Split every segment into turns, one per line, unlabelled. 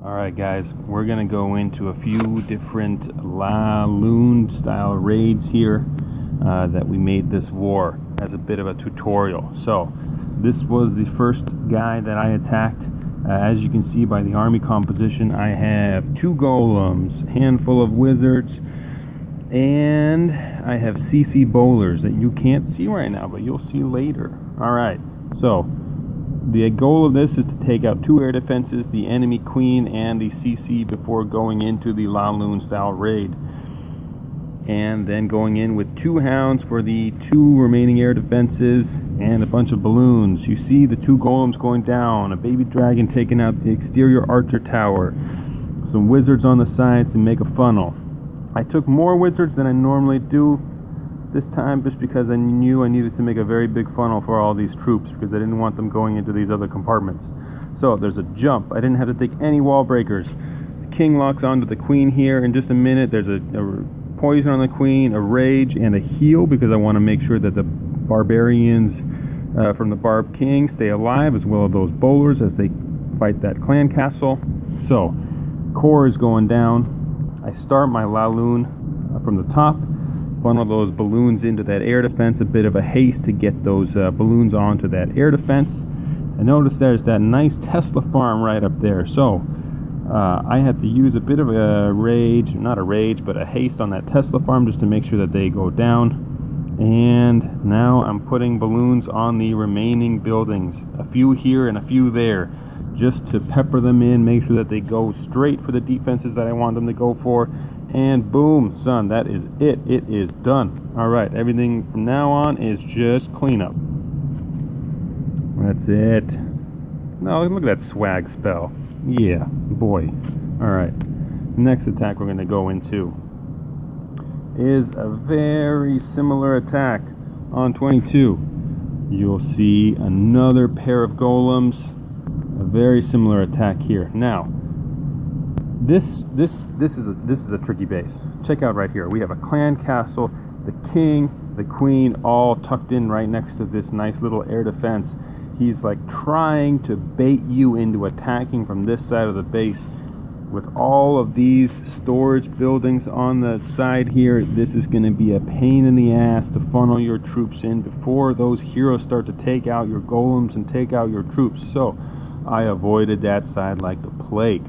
Alright guys, we're gonna go into a few different Laloon style raids here that we made this war as a bit of a tutorial. So this was the first guy that I attacked. As you can see by the army composition, I have 2 golems, handful of wizards, and I have CC bowlers that you can't see right now, but you'll see later. Alright, so the goal of this is to take out 2 air defenses, the enemy queen and the CC, before going into the Laloon style raid. And then going in with 2 hounds for the 2 remaining air defenses and a bunch of balloons. You see the 2 golems going down, a baby dragon taking out the exterior archer tower, some wizards on the sides to make a funnel. I took more wizards than I normally do this time, just because I knew I needed to make a very big funnel for all these troops, because I didn't want them going into these other compartments. So there's a jump. I didn't have to take any wall breakers. The king locks onto the queen here in just a minute. There's a poison on the queen, a rage, and a heal, because I want to make sure that the barbarians from the Barb King stay alive, as well as those bowlers as they fight that clan castle. So core is going down. I start my Laloon from the top, funnel those balloons into that air defense, a bit of a haste to get those balloons onto that air defense. I notice there's that nice Tesla farm right up there, so I had to use a bit of a rage, not a rage, but a haste on that Tesla farm just to make sure that they go down. And now I'm putting balloons on the remaining buildings, a few here and a few there, just to pepper them in, make sure that they go straight for the defenses that I want them to go for. And boom, son, that is it. It is done. Alright, everything from now on is just cleanup. That's it. No, look at that swag spell. Yeah, boy. Alright, next attack we're going to go into is a very similar attack on 22. You'll see another pair of golems, a very similar attack here. Now, this is a tricky base. Check out right here. We have a clan castle, the king, the queen, all tucked in right next to this nice little air defense. He's like trying to bait you into attacking from this side of the base. With all of these storage buildings on the side here, this is going to be a pain in the ass to funnel your troops in before those heroes start to take out your golems and take out your troops. So I avoided that side like the plague.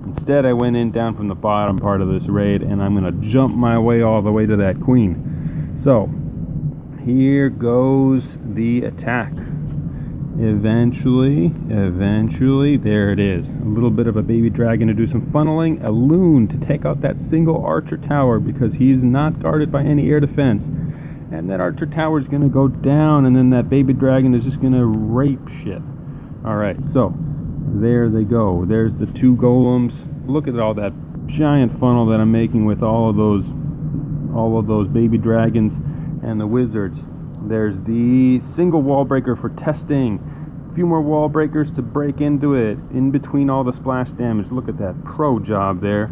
Instead, I went in down from the bottom part of this raid, and I'm going to jump my way all the way to that queen. So here goes the attack. Eventually, there it is. A little bit of a baby dragon to do some funneling, a loon to take out that single archer tower, because he's not guarded by any air defense. And that archer tower is going to go down, and then that baby dragon is just going to rape shit. Alright, so there they go. There's the 2 golems. Look at all that giant funnel that I'm making with all of those baby dragons and the wizards. There's the single wall breaker for testing. A few more wall breakers to break into it in between all the splash damage. Look at that pro job there.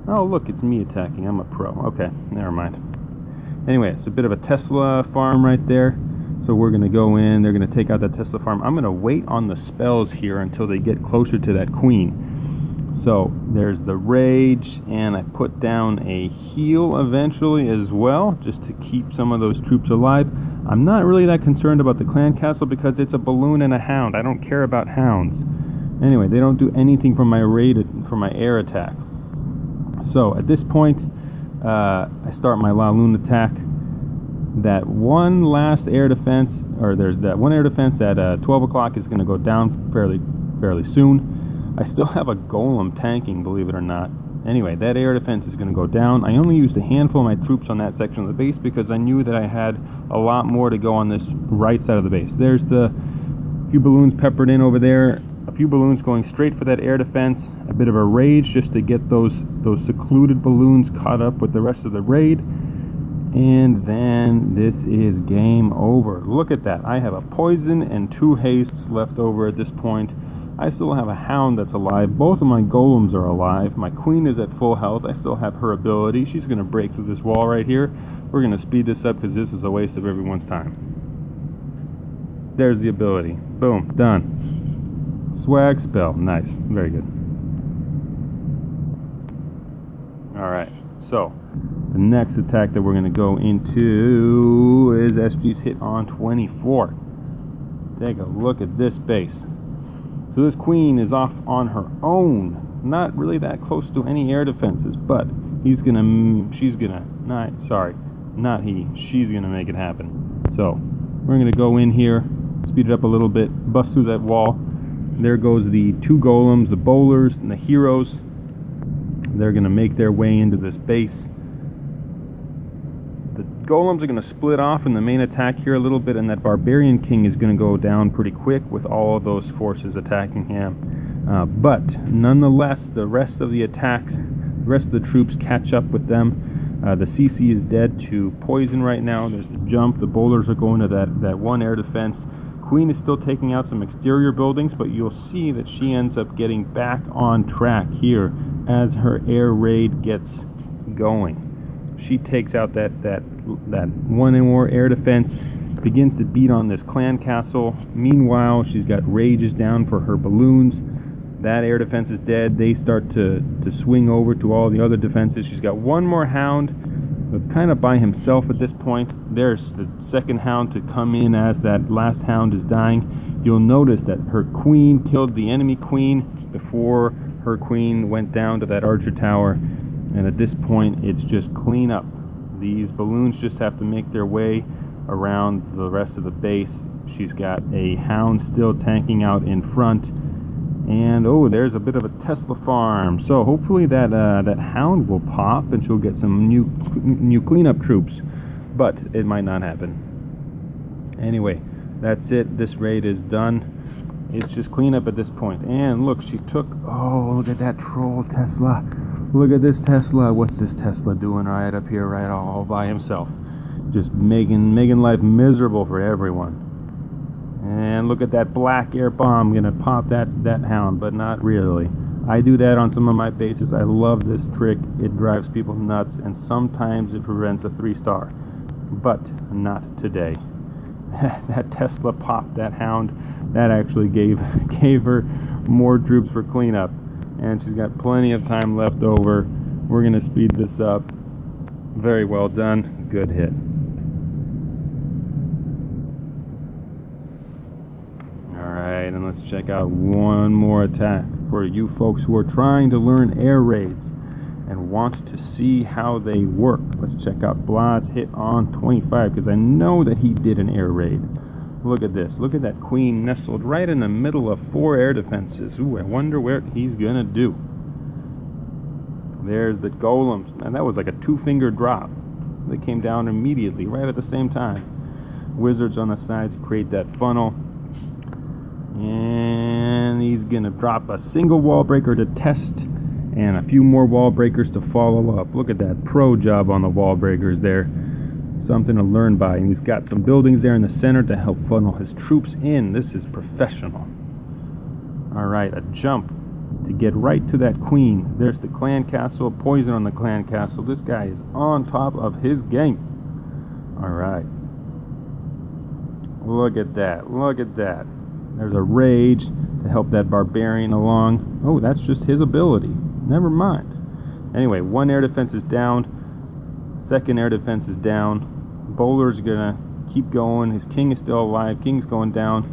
Oh look, it's me attacking. I'm a pro. Okay, never mind. Anyway, it's a bit of a Tesla farm right there. So we're going to go in, they're going to take out that Tesla farm. I'm going to wait on the spells here until they get closer to that queen. So there's the rage, and I put down a heal eventually as well, just to keep some of those troops alive. I'm not really that concerned about the clan castle because it's a balloon and a hound. I don't care about hounds. Anyway, they don't do anything for my air attack. So at this point, I start my Laloon attack. That one last air defense, or there's that one air defense at 12 o'clock is going to go down fairly soon. I still have a golem tanking, believe it or not. Anyway, that air defense is going to go down. I only used a handful of my troops on that section of the base because I knew that I had a lot more to go on this right side of the base. There's the few balloons peppered in over there, a few balloons going straight for that air defense, a bit of a rage just to get those secluded balloons caught up with the rest of the raid. And then this is game over. Look at that. I have a poison and 2 hastes left over at this point. I still have a hound that's alive. Both of my golems are alive. My queen is at full health. I still have her ability. She's going to break through this wall right here. We're going to speed this up because this is a waste of everyone's time. There's the ability. Boom. Done. Swag spell. Nice. Very good. Alright, so the next attack that we're going to go into is SG's hit on 24. Take a look at this base. So this queen is off on her own, not really that close to any air defenses, but she's gonna make it happen. So we're gonna go in here, speed it up a little bit, bust through that wall. There goes the two golems, the bowlers and the heroes. They're gonna make their way into this base. The golems are going to split off in the main attack here a little bit, and that barbarian king is going to go down pretty quick with all of those forces attacking him. But nonetheless, the rest of the attacks, the rest of the troops catch up with them. The CC is dead to poison right now. There's the jump. The bowlers are going to that one air defense. Queen is still taking out some exterior buildings, but you'll see that she ends up getting back on track here as her air raid gets going. She takes out that one and more air defense, begins to beat on this clan castle. Meanwhile, she's got rages down for her balloons. That air defense is dead. They start to swing over to all the other defenses. She's got one more hound that's kind of by himself at this point. There's the second hound to come in as that last hound is dying. You'll notice that her queen killed the enemy queen before her queen went down to that archer tower. And at this point, it's just clean up. These balloons just have to make their way around the rest of the base. She's got a hound still tanking out in front. And oh, there's a bit of a Tesla farm. So hopefully that hound will pop and she'll get some new cleanup troops. But it might not happen. Anyway, that's it. This raid is done. It's just cleanup at this point. And look, she took... Oh, look at that troll Tesla. Look at this Tesla. What's this Tesla doing right up here, right all by himself? Just making life miserable for everyone. And look at that black air bomb. Gonna pop that hound, but not really. I do that on some of my bases. I love this trick. It drives people nuts, and sometimes it prevents a 3-star. But not today. That Tesla popped that hound. That actually gave her more troops for cleanup. And she's got plenty of time left over. We're going to speed this up. Very well done. Good hit. Alright, and let's check out one more attack for you folks who are trying to learn air raids and want to see how they work. Let's check out Blah's hit on 25, because I know that he did an air raid. Look at this. Look at that queen nestled right in the middle of 4 air defenses. Ooh, I wonder what he's gonna do. There's the golems. And that was like a 2-finger drop. They came down immediately, right at the same time. Wizards on the sides create that funnel. And he's gonna drop a single wall breaker to test, and a few more wall breakers to follow up. Look at that pro job on the wall breakers there. Something to learn by. And he's got some buildings there in the center to help funnel his troops in. This is professional. Alright, a jump to get right to that queen. There's the clan castle. Poison on the clan castle. This guy is on top of his game. Alright. Look at that. Look at that. There's a rage to help that barbarian along. Oh, that's just his ability. Never mind. Anyway, 1 air defense is down. 2nd air defense is down. Bowler's gonna keep going. His king is still alive. King's going down.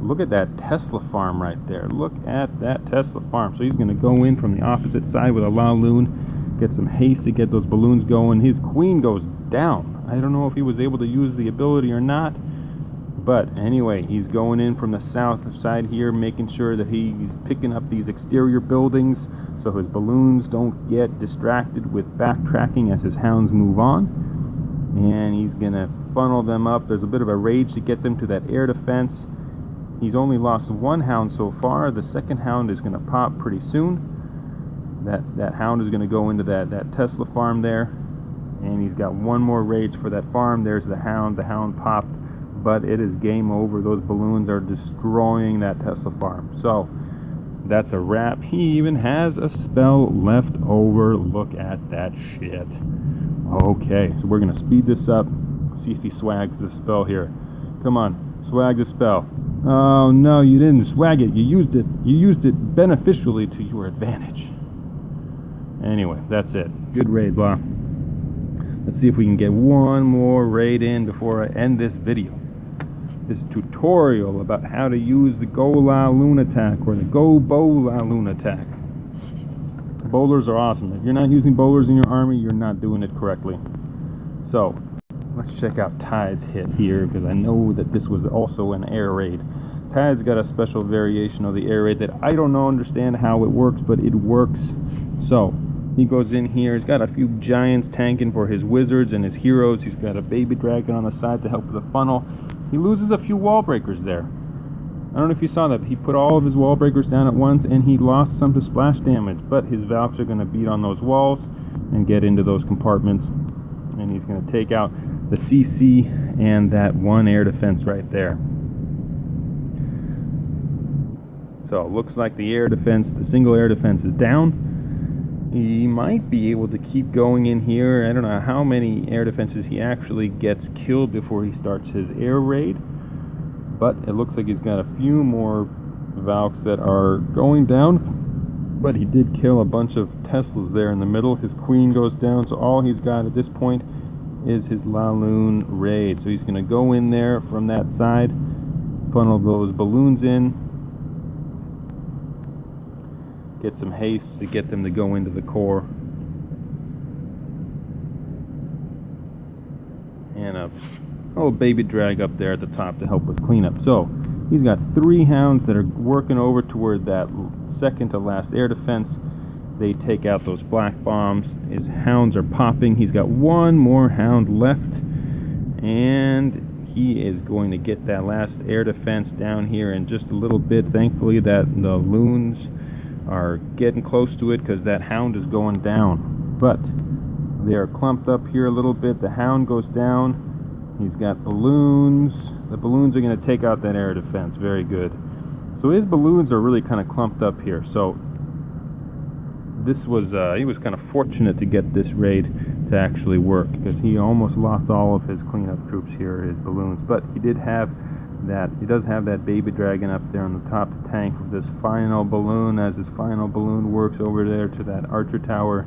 Look at that Tesla farm right there. Look at that Tesla farm. So he's gonna go in from the opposite side with a Laloon, get some haste to get those balloons going. His queen goes down. I don't know if he was able to use the ability or not, but anyway, he's going in from the south side here, making sure that he's picking up these exterior buildings so his balloons don't get distracted with backtracking as his hounds move on. And he's gonna funnel them up. There's a bit of a rage to get them to that air defense. He's only lost 1 hound so far. The 2nd hound is gonna pop pretty soon. That hound is gonna go into that Tesla farm there, and he's got 1 more rage for that farm. There's the hound. The hound popped, but it is game over. Those balloons are destroying that Tesla farm. So that's a wrap. He even has a spell left over. Look at that shit. Okay, so we're gonna speed this up, see if he swags the spell here. Come on, swag the spell. Oh no, you didn't swag it. You used it beneficially to your advantage. Anyway, that's it. Good raid, blah. Let's see if we can get one more raid in before I end this video. This tutorial about how to use the GOBOLALOON attack, or the GOBOLALOON attack. Bowlers are awesome. If you're not using bowlers in your army, you're not doing it correctly. So, let's check out Tide's hit here, because I know that this was also an air raid. Tide's got a special variation of the air raid that I don't understand how it works, but it works. So, he goes in here. He's got a few giants tanking for his wizards and his heroes. He's got a baby dragon on the side to help with the funnel. He loses a few wall breakers there. I don't know if you saw that, but he put all of his wall breakers down at once, and he lost some to splash damage. But his Valks are going to beat on those walls and get into those compartments. And he's going to take out the CC and that one air defense right there. So it looks like the air defense, the single air defense, is down. He might be able to keep going in here. I don't know how many air defenses he actually gets killed before he starts his air raid, but it looks like he's got a few more Valks that are going down. But he did kill a bunch of Teslas there in the middle. His queen goes down, so all he's got at this point is his Laloon raid. So he's going to go in there from that side, funnel those balloons in, get some haste to get them to go into the core, and a little baby drag up there at the top to help with cleanup. So he's got 3 hounds that are working over toward that second to last air defense. They take out those black bombs. His hounds are popping. He's got 1 more hound left, and he is going to get that last air defense down here in just a little bit. Thankfully that the loons are getting close to it, because that hound is going down. But they are clumped up here a little bit. The hound goes down. He's got balloons. The balloons are going to take out that air defense. Very good. So his balloons are really kind of clumped up here. So this was he was kind of fortunate to get this raid to actually work, because he almost lost all of his cleanup troops here, his balloons. But he did have that, he does have that baby dragon up there on the top to tank with this final balloon, as his final balloon works over there to that archer tower.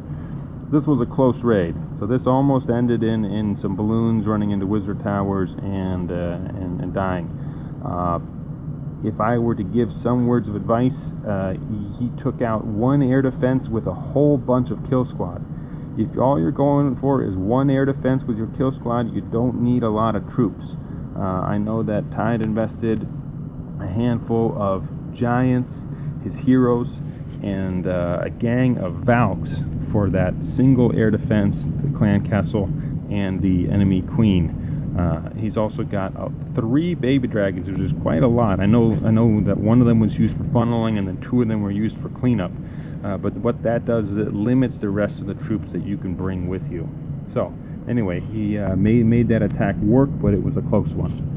This was a close raid, so this almost ended in some balloons running into wizard towers and dying. If I were to give some words of advice, he took out 1 air defense with a whole bunch of kill squad. If all you're going for is 1 air defense with your kill squad, you don't need a lot of troops. I know that Tide invested a handful of giants, his heroes, and a gang of Valks for that single air defense, the clan castle, and the enemy queen. He's also got 3 baby dragons, which is quite a lot. I know that 1 of them was used for funneling, and then 2 of them were used for cleanup. But what that does is it limits the rest of the troops that you can bring with you. So anyway, he made that attack work, but it was a close one.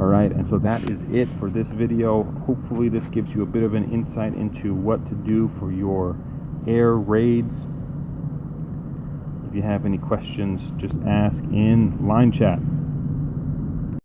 Alright, and so that is it for this video. Hopefully this gives you a bit of an insight into what to do for your air raids. If you have any questions, just ask in line chat.